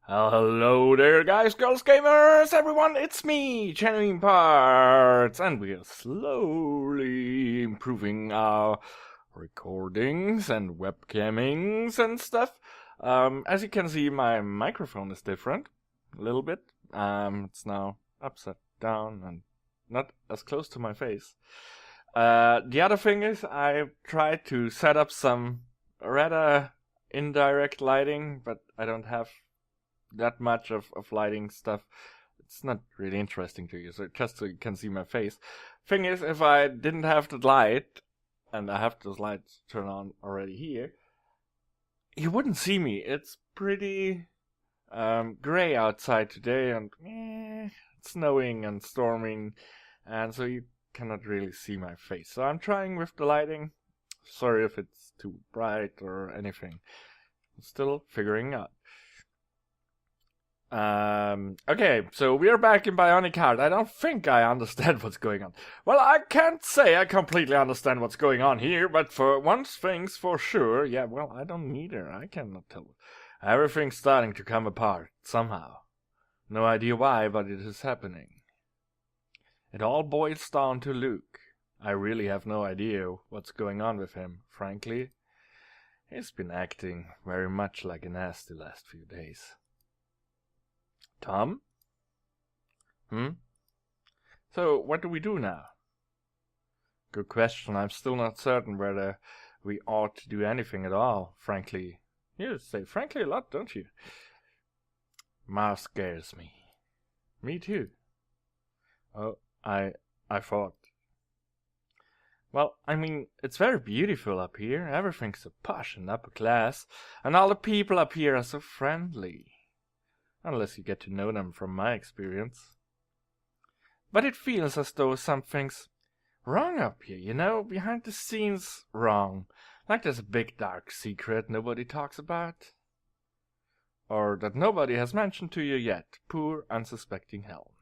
Hello there, guys, girls, gamers, everyone, it's me, GenuineParts, and we are slowly improving our recordings and webcammings and stuff. As you can see, my microphone is different, a little bit. It's now upside down and not as close to my face. The other thing is, I tried to set up some rather indirect lighting, but I don't have that much of lighting stuff. It's not really interesting to you, so just so you can see my face. Thing is, if I didn't have the light, and I have those lights turned on already here, you wouldn't see me. It's pretty gray outside today, and it's snowing and storming, and so you cannot really see my face. So I'm trying with the lighting. Sorry if it's too bright or anything. I'm still figuring out. Okay, so we're back in Bionic Heart. I don't think I understand what's going on. Well, I can't say I completely understand what's going on here, but for one thing's for sure, I don't either. I cannot tell. Everything's starting to come apart, somehow. No idea why, but it is happening. It all boils down to Luke. I really have no idea what's going on with him, frankly. He's been acting very much like an ass the last few days. Tom? So, what do we do now? Good question. I'm still not certain whether we ought to do anything at all, frankly. You say frankly a lot, don't you? Mars scares me. Me too. Oh, I thought. Well, I mean, it's very beautiful up here. Everything's so posh and upper class, and all the people up here are so friendly. Unless you get to know them from my experience. But it feels as though something's wrong up here, behind the scenes wrong. Like there's a big dark secret nobody talks about. Or that nobody has mentioned to you yet, poor unsuspecting Helen.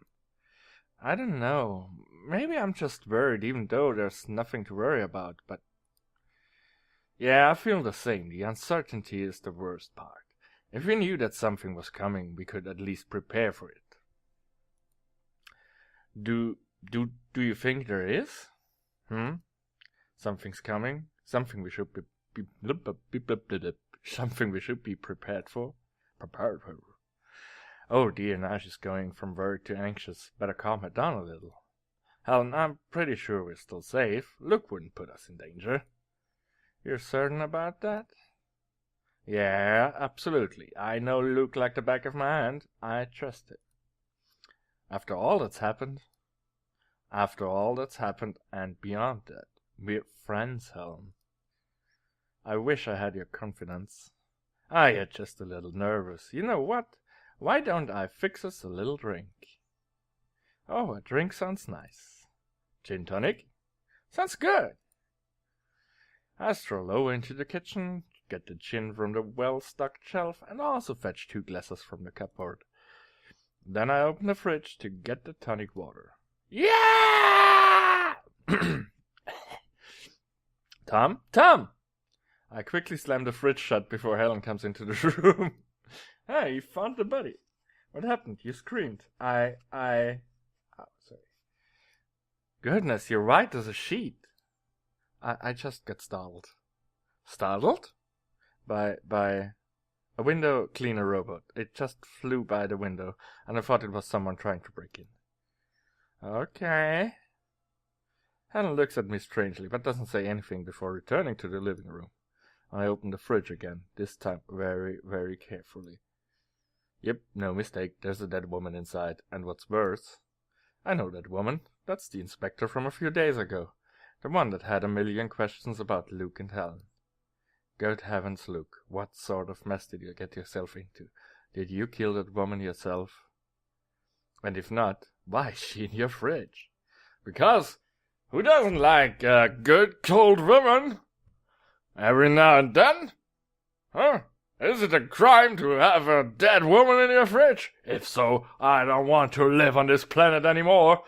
I don't know, maybe I'm just worried even though there's nothing to worry about, but... Yeah, I feel the same, the uncertainty is the worst part. If we knew that something was coming, we could at least prepare for it. Do you think there is? Something's coming? Something we should something we should be prepared for? Prepared for? Oh dear, now she's going from worried to anxious. Better calm her down a little. Helen, I'm pretty sure we're still safe. Luke wouldn't put us in danger. You're certain about that? Yeah, absolutely. I know Luke like the back of my hand. I trust it. After all that's happened, and beyond that, we're friends, Helen. I wish I had your confidence. I get just a little nervous. You know what? Why don't I fix us a little drink? Oh, a drink sounds nice. Gin tonic? Sounds good. I stroll over into the kitchen, get the gin from the well-stocked shelf, and also fetch 2 glasses from the cupboard. Then I open the fridge to get the tonic water. Yeah! Tom! I quickly slam the fridge shut before Helen comes into the room. Hey, you found the buddy. What happened? You screamed. Oh, sorry. Goodness, you're white as a sheet. I just got startled. Startled? By a window cleaner robot. It just flew by the window, and I thought it was someone trying to break in. Okay. Helen looks at me strangely, but doesn't say anything before returning to the living room. I open the fridge again, this time very, very carefully. Yep, no mistake, there's a dead woman inside, and what's worse, I know that woman. That's the inspector from a few days ago. The one that had a million questions about Luke and Helen. Good heavens, Luke, what sort of mess did you get yourself into? Did you kill that woman yourself? And if not, why is she in your fridge? Because who doesn't like a good cold woman? Every now and then? Huh? Is it a crime to have a dead woman in your fridge? If so, I don't want to live on this planet anymore.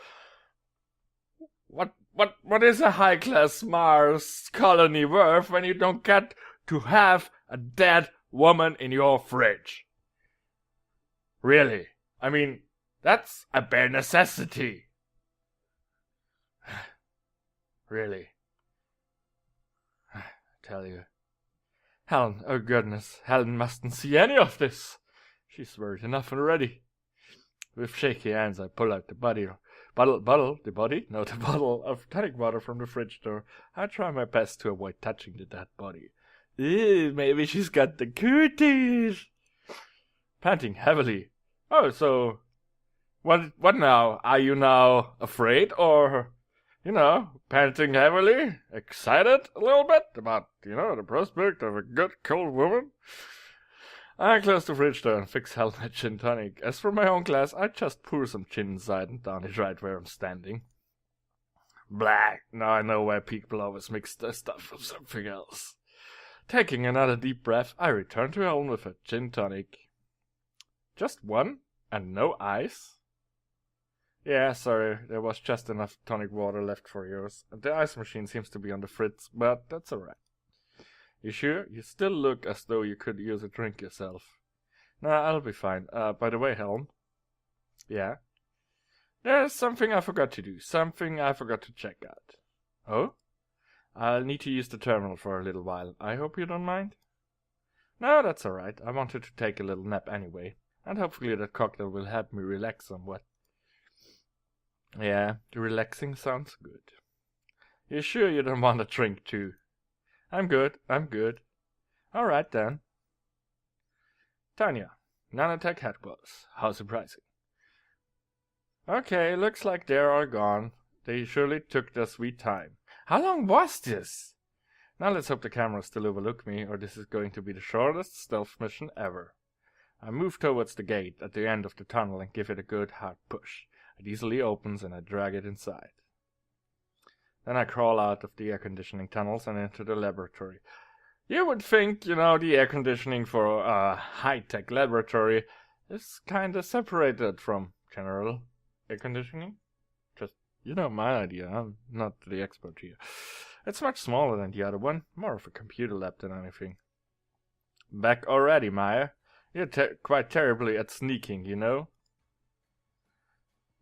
What is a high-class Mars colony worth when you don't get to have a dead woman in your fridge? Really? I mean, that's a bare necessity. Really? I tell you. Helen, oh goodness, Helen mustn't see any of this. She's worried enough already. With shaky hands, I pull out the bottle of tonic water from the fridge door. I try my best to avoid touching the dead body. Ew, maybe she's got the cooties. Panting heavily. Oh, so what now? Are you now afraid or, panting heavily? Excited a little bit about, the prospect of a good cold woman? I close the fridge door and fix Helen a gin tonic. As for my own glass, I just pour some gin inside and down it right where I'm standing. Blah! Now I know why people always mix their stuff with something else. Taking another deep breath, I return to Helen with a gin tonic. Just one? And no ice? Yeah, sorry, there was just enough tonic water left for yours. The ice machine seems to be on the fritz, but that's alright. You sure? You still look as though you could use a drink yourself. Nah, I'll be fine. By the way, Helen. Yeah? There's something I forgot to do. Something I forgot to check out. Oh? I'll need to use the terminal for a little while. I hope you don't mind? No, that's alright. I wanted to take a little nap anyway. And hopefully that cocktail will help me relax somewhat. Yeah, relaxing sounds good. You sure you don't want a drink too? I'm good. Alright then. Tanya, nanotech headquarters. How surprising. Okay, looks like they're all gone. They surely took their sweet time. How long was this? Now let's hope the cameras still overlook me, or this is going to be the shortest stealth mission ever. I move towards the gate at the end of the tunnel and give it a good hard push. It easily opens and I drag it inside. Then I crawl out of the air conditioning tunnels and into the laboratory. You would think, the air conditioning for a high-tech laboratory is kinda separated from general air conditioning. Just, my idea. I'm not the expert here. It's much smaller than the other one. More of a computer lab than anything. Back already, Maya. You're quite terribly at sneaking,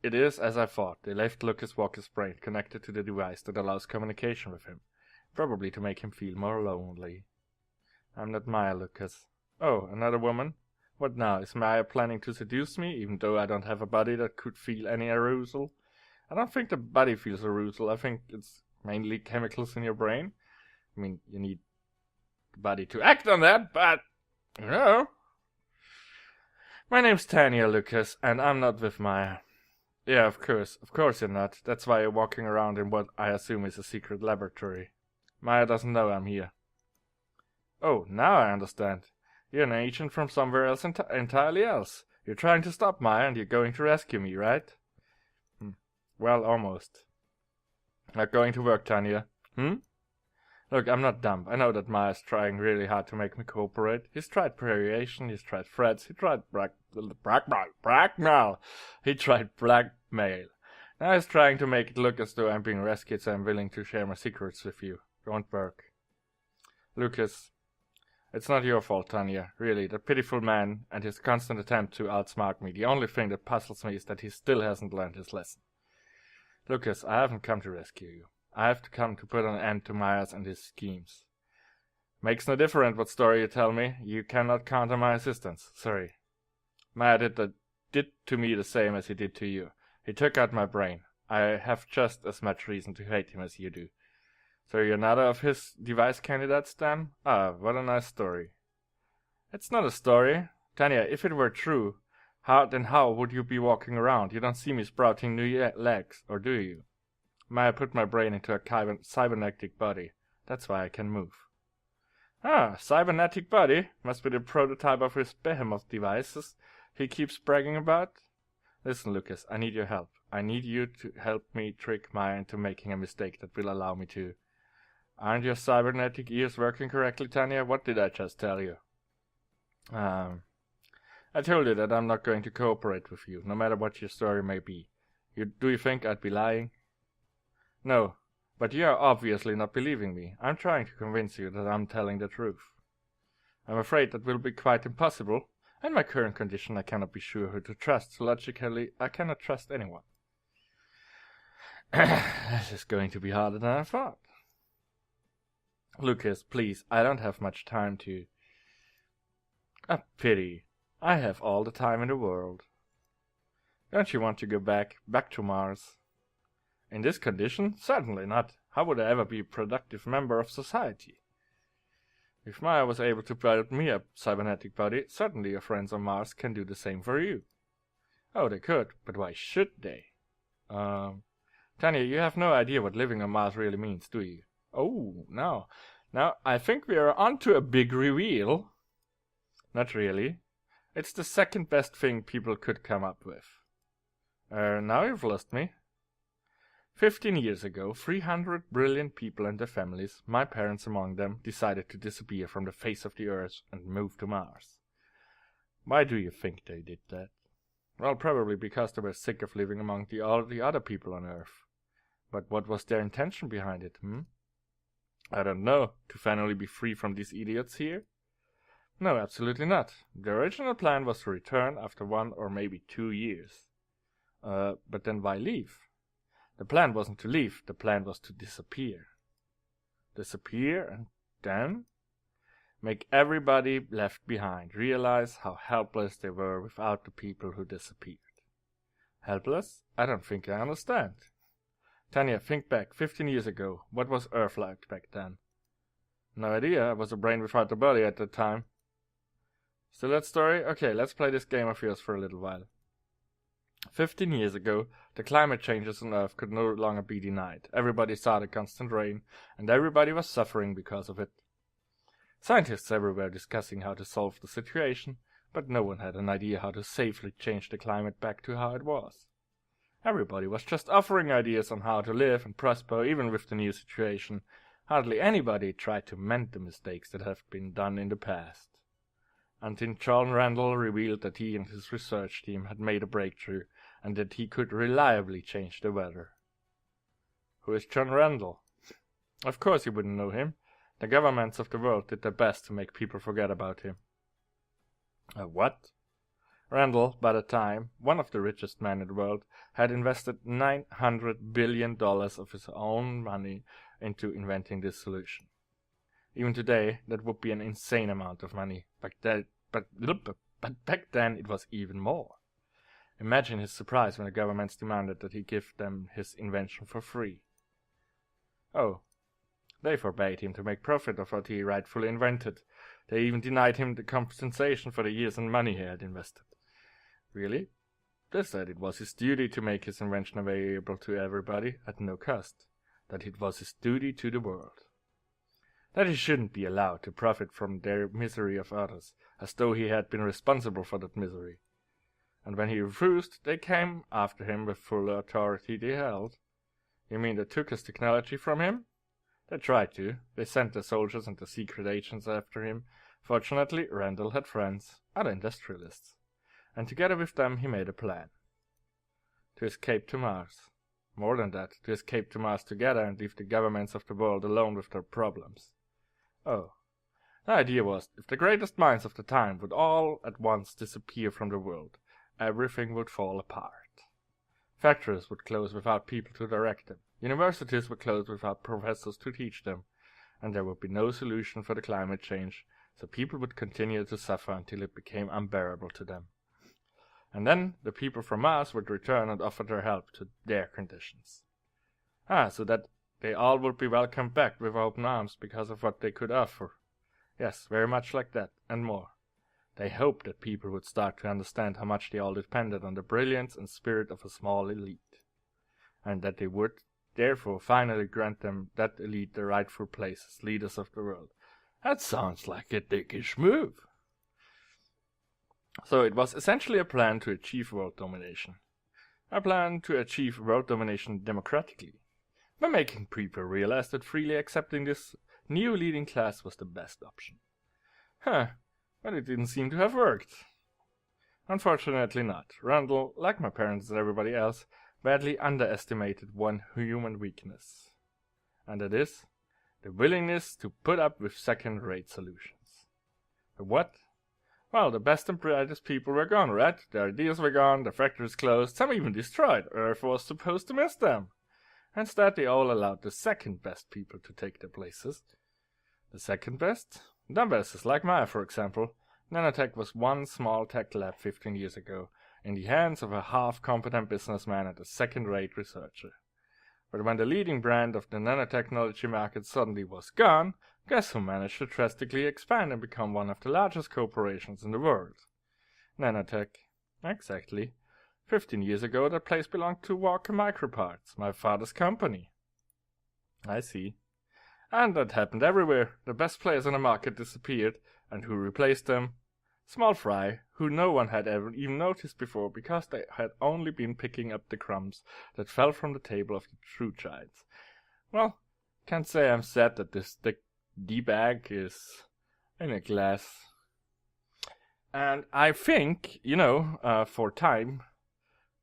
It is as I thought. They left Lucas Walker's brain connected to the device that allows communication with him. Probably to make him feel more lonely. I'm not Maya, Lucas. Oh, another woman? What now? Is Maya planning to seduce me, even though I don't have a body that could feel any arousal? I don't think the body feels arousal. I think it's mainly chemicals in your brain. I mean, you need the body to act on that, but, My name's Tanya, Lucas, and I'm not with Maya. Yeah, of course you're not. That's why you're walking around in what I assume is a secret laboratory. Maya doesn't know I'm here. Oh, now I understand. You're an agent from somewhere else entirely else. You're trying to stop Maya and you're going to rescue me, right? Well, almost. Not going to work, Tanya. Look, I'm not dumb. I know that Maya's trying really hard to make me cooperate. He's tried variation, he's tried threats, he tried blackmail. He tried blackmail. Now he's trying to make it look as though I'm being rescued, so I'm willing to share my secrets with you. Don't work. Lucas, it's not your fault, Tanya. Really, that pitiful man and his constant attempt to outsmart me. The only thing that puzzles me is that he still hasn't learned his lesson. Lucas, I haven't come to rescue you. I have to come to put an end to Myers and his schemes. Makes no difference what story you tell me. You cannot count on my assistance. Sorry. Maya did to me the same as he did to you. He took out my brain. I have just as much reason to hate him as you do. So you're another of his device candidates, then? Ah, what a nice story. It's not a story. Tanya, if it were true, how would you be walking around? You don't see me sprouting new legs, or do you? Maya put my brain into a cybernetic body. That's why I can move. Ah, cybernetic body? Must be the prototype of his behemoth devices he keeps bragging about? Listen, Lucas, I need your help. I need you to help me trick Maya into making a mistake that will allow me to. Aren't your cybernetic ears working correctly, Tanya? What did I just tell you? I told you that I'm not going to cooperate with you, no matter what your story may be. Do you think I'd be lying? No, but you are obviously not believing me. I'm trying to convince you that I'm telling the truth. I'm afraid that will be quite impossible. In my current condition, I cannot be sure who to trust, so logically, I cannot trust anyone. This is going to be harder than I thought. Lucas, please, I don't have much time to... A pity. I have all the time in the world. Don't you want to go back to Mars? In this condition? Certainly not. How would I ever be a productive member of society? If Maya was able to build me a cybernetic body, certainly your friends on Mars can do the same for you. Oh, they could, but why should they? Tanya, you have no idea what living on Mars really means, do you? Oh, no. Now, I think we are onto a big reveal. Not really. It's the second best thing people could come up with. Now you've lost me. 15 years ago, 300 brilliant people and their families, my parents among them, decided to disappear from the face of the Earth and move to Mars. Why do you think they did that? Well, probably because they were sick of living among all the other people on Earth. But what was their intention behind it, I don't know. To finally be free from these idiots here? No, absolutely not. The original plan was to return after 1 or maybe 2 years. But then why leave? The plan wasn't to leave, the plan was to disappear. Disappear and then? Make everybody left behind realize how helpless they were without the people who disappeared. Helpless? I don't think I understand. Tanya, think back, 15 years ago. What was Earth like back then? No idea, I was a brain without a body at that time. Still that story? Okay, let's play this game of yours for a little while. 15 years ago, the climate changes on Earth could no longer be denied. Everybody saw the constant rain, and everybody was suffering because of it. Scientists everywhere discussing how to solve the situation, but no one had an idea how to safely change the climate back to how it was. Everybody was just offering ideas on how to live and prosper even with the new situation. Hardly anybody tried to mend the mistakes that have been done in the past. Until John Randall revealed that he and his research team had made a breakthrough and that he could reliably change the weather. Who is John Randall? Of course you wouldn't know him. The governments of the world did their best to make people forget about him. What? Randall, by the time, one of the richest men in the world, had invested $900 billion of his own money into inventing this solution. Even today, that would be an insane amount of money, but back then it was even more. Imagine his surprise when the governments demanded that he give them his invention for free. Oh, they forbade him to make profit of what he rightfully invented. They even denied him the compensation for the years and money he had invested. Really? They said it was his duty to make his invention available to everybody at no cost. That it was his duty to the world. That he shouldn't be allowed to profit from their misery of others, as though he had been responsible for that misery. And when he refused, they came after him with full authority they held. You mean they took his technology from him? They tried to. They sent their soldiers and their secret agents after him. Fortunately, Randall had friends, other industrialists. And together with them he made a plan. To escape to Mars. More than that, to escape to Mars together and leave the governments of the world alone with their problems. Oh. The idea was, if the greatest minds of the time would all at once disappear from the world, everything would fall apart. Factories would close without people to direct them. Universities would close without professors to teach them. And there would be no solution for the climate change, so people would continue to suffer until it became unbearable to them. And then the people from Mars would return and offer their help to their conditions. So that they all would be welcomed back with open arms because of what they could offer. Yes, very much like that, and more. They hoped that people would start to understand how much they all depended on the brilliance and spirit of a small elite, and that they would, therefore, finally grant them that elite the rightful place as leaders of the world. That sounds like a dickish move. So it was essentially a plan to achieve world domination. A plan to achieve world domination democratically, by making people realize that freely accepting this new leading class was the best option. But it didn't seem to have worked. Unfortunately not. Randall, like my parents and everybody else, badly underestimated one human weakness. And that is, the willingness to put up with second-rate solutions. The what? Well, the best and brightest people were gone, right? Their ideas were gone, their factories closed, some even destroyed. Earth was supposed to miss them. Instead, they all allowed the second best people to take their places. The second best? Dumbasses like Maya, for example. Nanotech was one small tech lab 15 years ago, in the hands of a half-competent businessman and a second-rate researcher. But when the leading brand of the nanotechnology market suddenly was gone, guess who managed to drastically expand and become one of the largest corporations in the world? Nanotech. Exactly. 15 years ago, that place belonged to GenuineParts, my father's company. I see. And that happened everywhere. The best players on the market disappeared, and who replaced them? Small fry, who no one had ever even noticed before because they had only been picking up the crumbs that fell from the table of the true giants. Well, can't say I'm sad that this thick D-bag is in a glass. And I think, for time,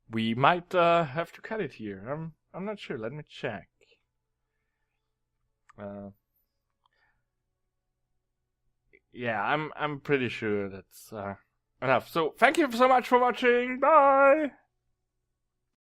we might have to cut it here. I'm not sure. Let me check. Yeah, I'm pretty sure that's enough. So thank you so much for watching. Bye.